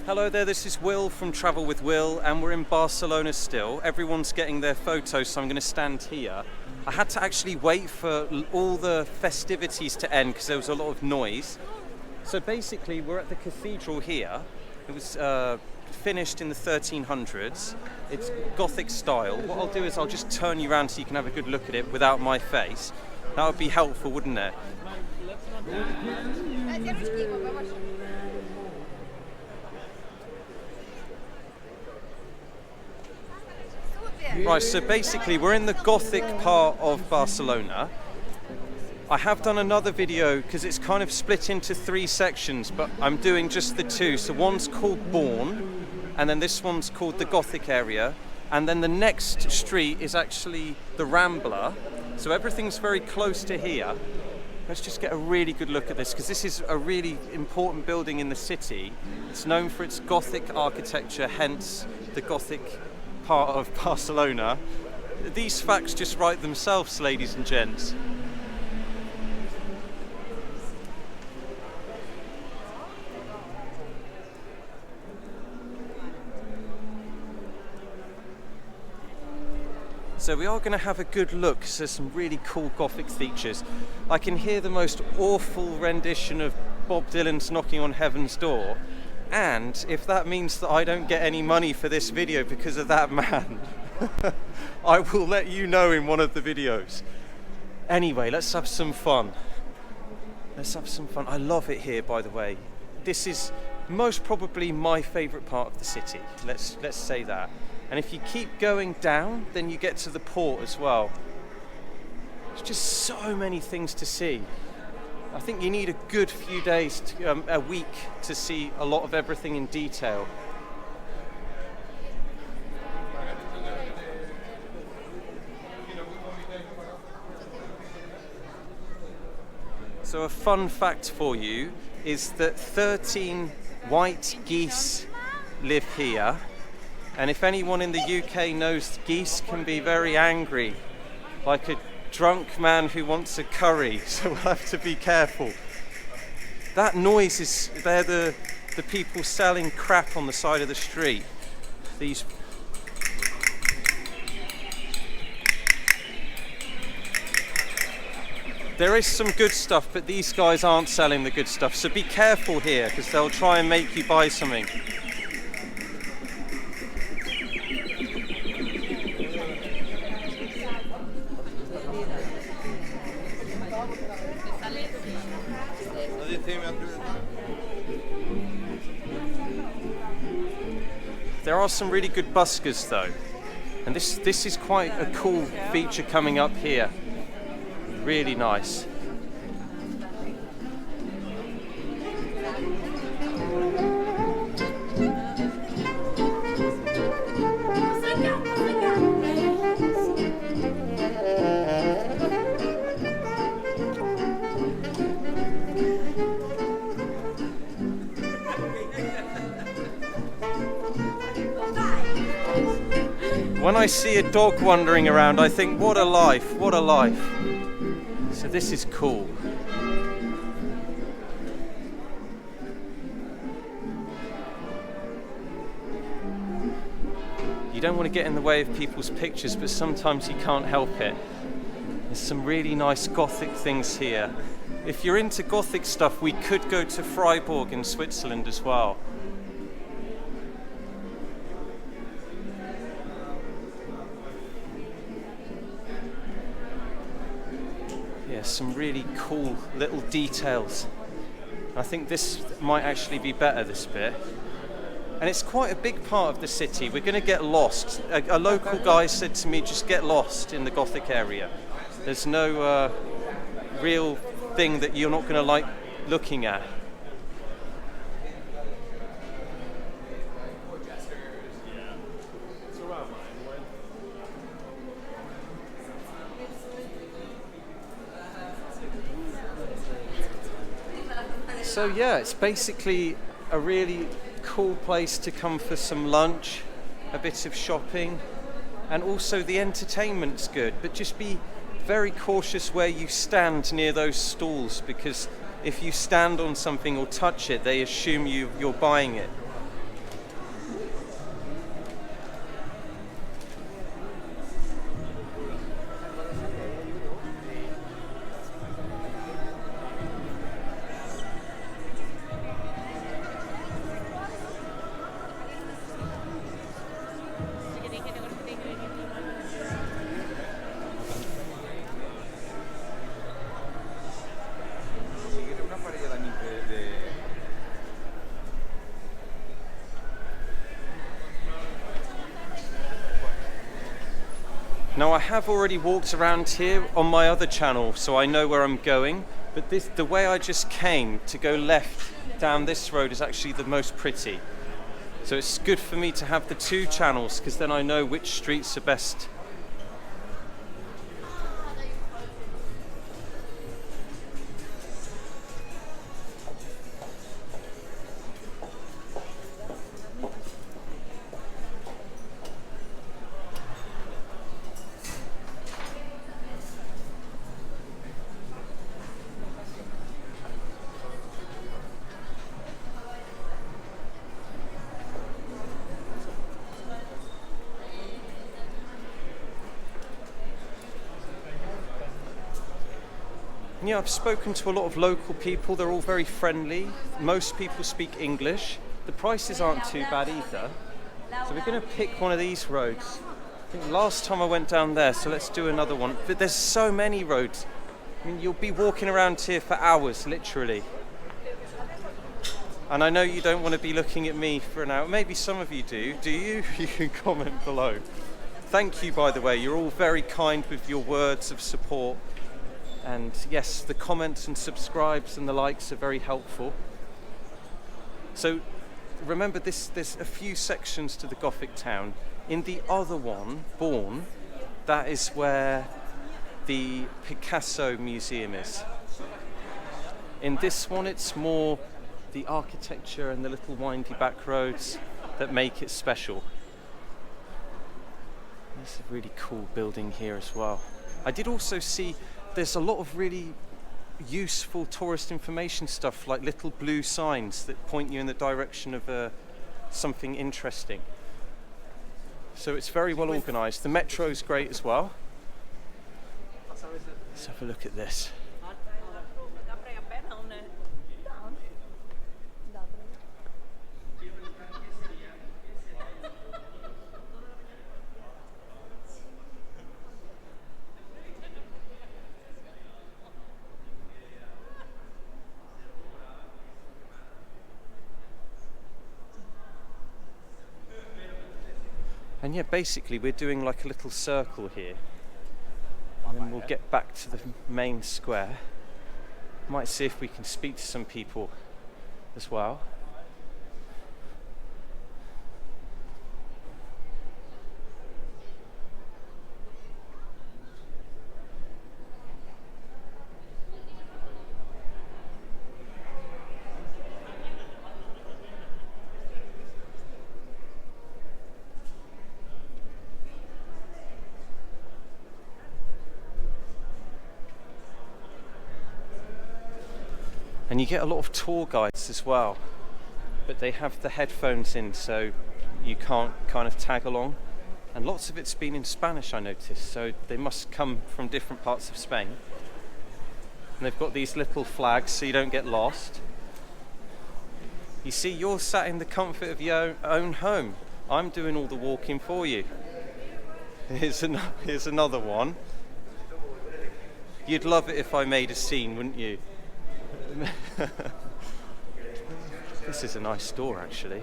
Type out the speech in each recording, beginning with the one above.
Hello there, this is Will from Travel with Will, and we're in Barcelona still. Everyone's getting their photos, so I'm going to stand here. I had to actually wait for all the festivities to end because there was a lot of noise. So basically, we're at the cathedral here. It was finished in the 1300s. It's Gothic style. What I'll do is I'll just turn you around so you can have a good look at it without my face. That would be helpful, wouldn't it? Right, so basically we're in the Gothic part of Barcelona. I have done another video because it's kind of split into three sections, but I'm doing just the two. So one's called Born, and then this one's called the Gothic area, and then the next street is actually the Rambla. So everything's very close to here. Let's just get a really good look at this, because this is a really important building in the city. It's known for its Gothic architecture, hence the Gothic part of Barcelona. These facts just write themselves, ladies and gents. So we are going to have a good look. There's some really cool Gothic features. I can hear the most awful rendition of Bob Dylan's Knocking on Heaven's Door. And if that means that I don't get any money for this video because of that man, I will let you know in one of the videos. Anyway, let's have some fun. Let's have some fun. I love it here, by the way. This is most probably my favourite part of the city. Let's say that. And if you keep going down, then you get to the port as well. There's just so many things to see. I think you need a good few days, a week, to see a lot of everything in detail. So a fun fact for you is that 13 white geese live here. And if anyone in the UK knows, geese can be very angry, like a drunk man who wants a curry, so we'll have to be careful. That noise is, they're the people selling crap on the side of the street. These. There is some good stuff, but these guys aren't selling the good stuff, so be careful here, because they'll try and make you buy something. There are some really good buskers though, and this is quite a cool feature coming up here. Really nice. When I see a dog wandering around, I think, what a life, what a life. So this is cool. You don't want to get in the way of people's pictures, but sometimes you can't help it. There's some really nice Gothic things here. If you're into Gothic stuff, we could go to Freiburg in Switzerland as well. Some really cool little details. I think this might actually be better, this bit. And it's quite a big part of the city. We're going to get lost. A local guy said to me, just get lost in the Gothic area. There's no real thing that you're not going to like looking at. So yeah, it's basically a really cool place to come for some lunch, a bit of shopping, and also the entertainment's good, but just be very cautious where you stand near those stalls, because if you stand on something or touch it, they assume you're buying it. Now I have already walked around here on my other channel, so I know where I'm going, but the way I just came to go left down this road is actually the most pretty. So it's good for me to have the two channels, because then I know which streets are best. Yeah, I've spoken to a lot of local people. They're all very friendly. Most people speak English. The prices aren't too bad either. So we're going to pick one of these roads. I think last time I went down there, so let's do another one. But there's so many roads. I mean, you'll be walking around here for hours, literally. And I know you don't want to be looking at me for an hour. Maybe some of you do. Do you? You can comment below. Thank you, by the way. You're all very kind with your words of support. And yes, the comments and subscribes and the likes are very helpful. So remember this, there's a few sections to the Gothic town. In the other one, Bourne, that is where the Picasso Museum is. In this one, it's more the architecture and the little windy back roads that make it special. There's a really cool building here as well. I did also see there's a lot of really useful tourist information stuff, like little blue signs that point you in the direction of something interesting. So it's very well organised. The metro's great as well. Let's have a look at this. And yeah, basically we're doing like a little circle here, and then we'll get back to the main square. Might see if we can speak to some people as well. And you get a lot of tour guides as well, but they have the headphones in, so you can't kind of tag along. And lots of it's been in Spanish, I noticed, so they must come from different parts of Spain. And they've got these little flags so you don't get lost. You see, you're sat in the comfort of your own home. I'm doing all the walking for you. Here's another one. You'd love it if I made a scene, wouldn't you? This is a nice store, actually.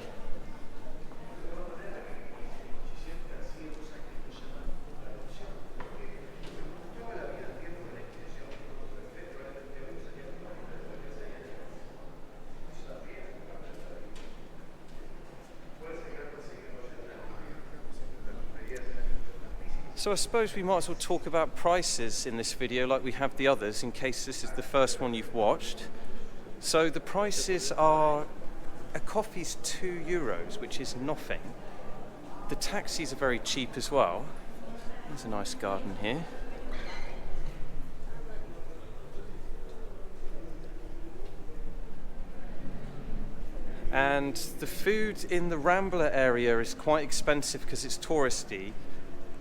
So I suppose we might as well talk about prices in this video like we have the others, in case this is the first one you've watched. So the prices are, a coffee's €2, which is nothing. The taxis are very cheap as well. There's a nice garden here. And the food in the Rambla area is quite expensive because it's touristy.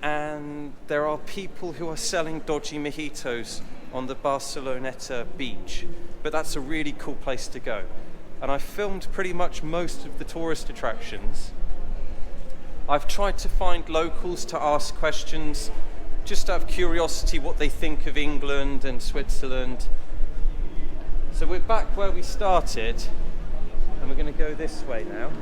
And there are people who are selling dodgy mojitos on the Barcelona beach, but that's a really cool place to go. And I've filmed pretty much most of the tourist attractions. I've tried to find locals to ask questions, just out of curiosity what they think of England and Switzerland. So we're back where we started, and we're going to go this way now.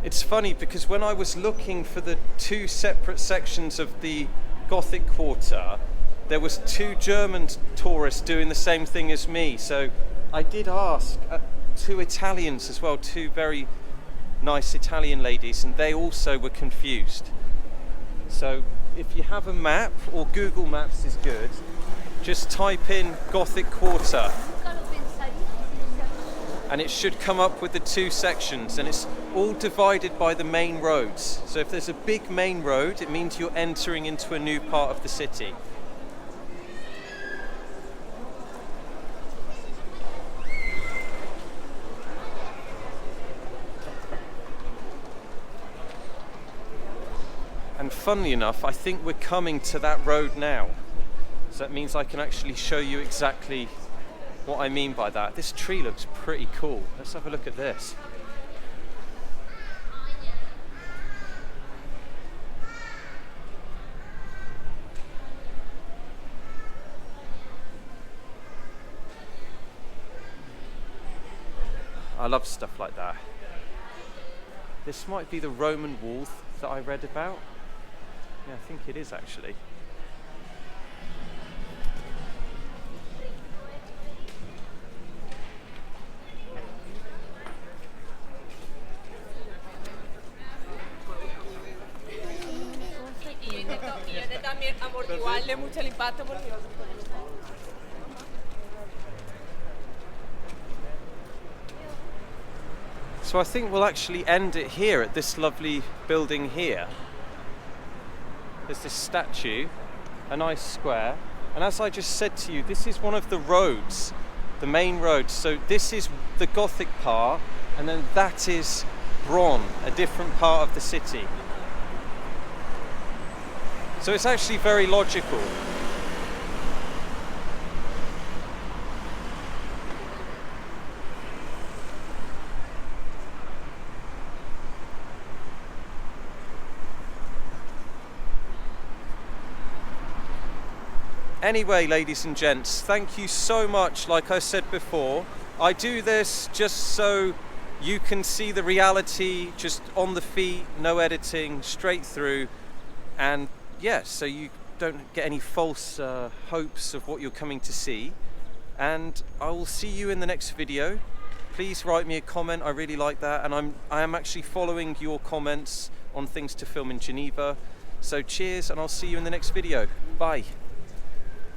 It's funny because when I was looking for the two separate sections of the Gothic Quarter, there was two German tourists doing the same thing as me. So I did ask two Italians as well, two very nice Italian ladies, and they also were confused. So if you have a map, or Google Maps is good, just type in Gothic Quarter and it should come up with the two sections, and it's all divided by the main roads. So if there's a big main road, it means you're entering into a new part of the city. And funnily enough, I think we're coming to that road now. So that means I can actually show you exactly what I mean by that. This tree looks pretty cool. Let's have a look at this. I love stuff like that. This might be the Roman wall that I read about. Yeah, I think it is actually. So I think we'll actually end it here at this lovely building here. There's this statue, a nice square, and as I just said to you, this is one of the roads, the main road. So this is the Gothic part, and then that is Bron, a different part of the city. So it's actually very logical. Anyway, ladies and gents, thank you so much. Like I said before, I do this just so you can see the reality, just on the feet, no editing, straight through. And yeah, so you don't get any false hopes of what you're coming to see. And I will see you in the next video. Please write me a comment, I really like that. And I am actually following your comments on things to film in Geneva. So cheers, and I'll see you in the next video. Bye.